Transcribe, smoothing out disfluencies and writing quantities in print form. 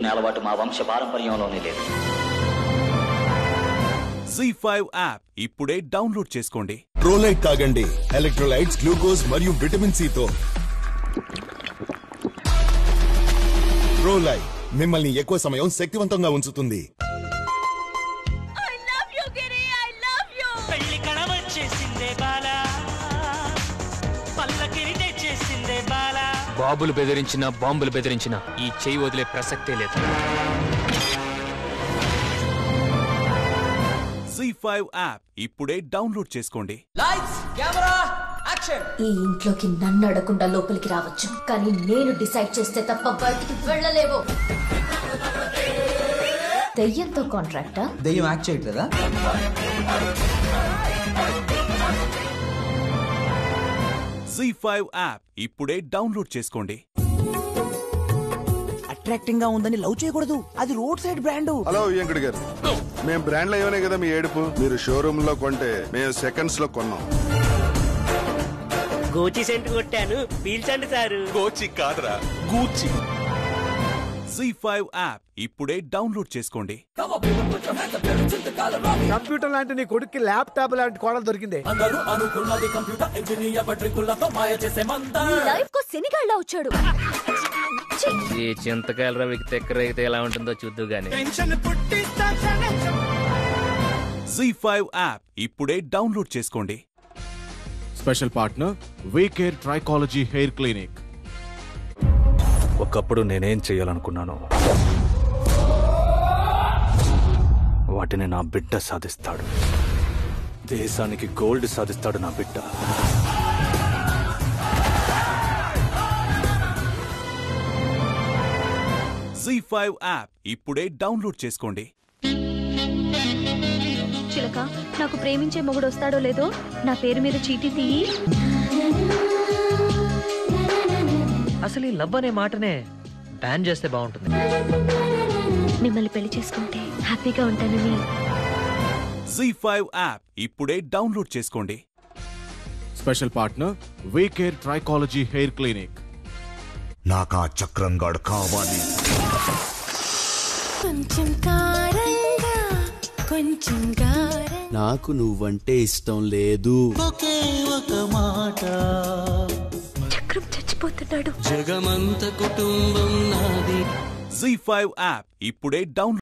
అలవాటు మా వంశ పారంపర్యంలోనే లేదు. Z5 యాప్ ఇప్పుడే డౌన్లోడ్ చేసుకోండి. ప్రోలైట్ తాగండి, ఎలక్ట్రోలైట్స్, గ్లూకోజ్ మరియు విటమిన్ సితో. ప్రోలైట్ మిమ్మల్ని ఎక్కువ సమయం శక్తివంతంగా ఉంచుతుంది. బాబులు బెదిరించినా బాంబులు బెదిరించినా ఈ చెయ్యి వదిలే ప్రసక్తే లేదు. Z5 యాప్ ఇప్పుడే డౌన్లోడ్ చేసుకోండి. ఈ ఇంట్లోకి నన్ను అడగకుండా లోపలికి రావచ్చు, కానీ నేను డిసైడ్ చేస్తే తప్ప బయటికి వెళ్ళలేవు. దెయ్యంతో కాంట్రాక్టా? దెయ్యం యాక్ట్ చేయట్లేదా? Z5 యాప్ ఇప్పుడే డౌన్లోడ్ చేసుకోండి. అట్రాక్టింగ్ గా ఉందని లవ్ చేయకూడదు, అది road side brand. Hello Venkata గారు, మేము బ్రాండ్ లో ఏమనే కదా మీ ఏడుపు. మీరు షోరూమ్ లో కొంటే మేము సెకండ్స్ లో కొన్నాం. గోచి సెంట్ కొట్టాను, పీల్చండి సారు. గోచి కాదురా, గూచి. Z5 యాప్ ఇప్పుడే డౌన్లోడ్ చేసుకోండి. కంప్యూటర్ లాంటి నీ కొడుక్కి ల్యాప్టాప్ లాంటి కోడలు దొరికింది. లైఫ్ కు శనిగాళ్ళ వచ్చాడు. ఈ చింతకాయల రవికి తెక్కరైతే ఎలా ఉంటుందో చూద్దు గాని. Z5 యాప్ ఇప్పుడే డౌన్లోడ్ చేసుకోండి. Special partner Vcare trichology hair clinic. ఒకప్పుడు నేనేం చెయ్యాలనుకున్నాను వాటిని నా బిడ్డ సాధిస్తాడు. దేశానికి గోల్డ్ సాధిస్తాడు నా బిడ్డ. Z5 యాప్ ఇప్పుడే డౌన్లోడ్ చేసుకోండి. చిలక, నాకు ప్రేమించే మొగుడు వస్తాడో లేదో నా పేరు మీద చీటీ తీయి. అసలు ఈ లవ్ అనే మాటనే బ్యాన్ చేస్తే బాగుంటుంది. మిమ్మల్ని పెళ్లి చేసుకుంటే హ్యాపీగా ఉంటానని. Z5 యాప్ ఇప్పుడే డౌన్లోడ్ చేసుకోండి. Special partner Vcare trichology hair clinic. నాకా చక్రంగాడు కావాలి. నాకు నువ్వంటే ఇష్టం లేదు. చక్రం చచ్చిపోతున్నాడు. జగమంత కుటుంబం నాది. Z5 యాప్ ఇప్పుడే డౌన్లోడ్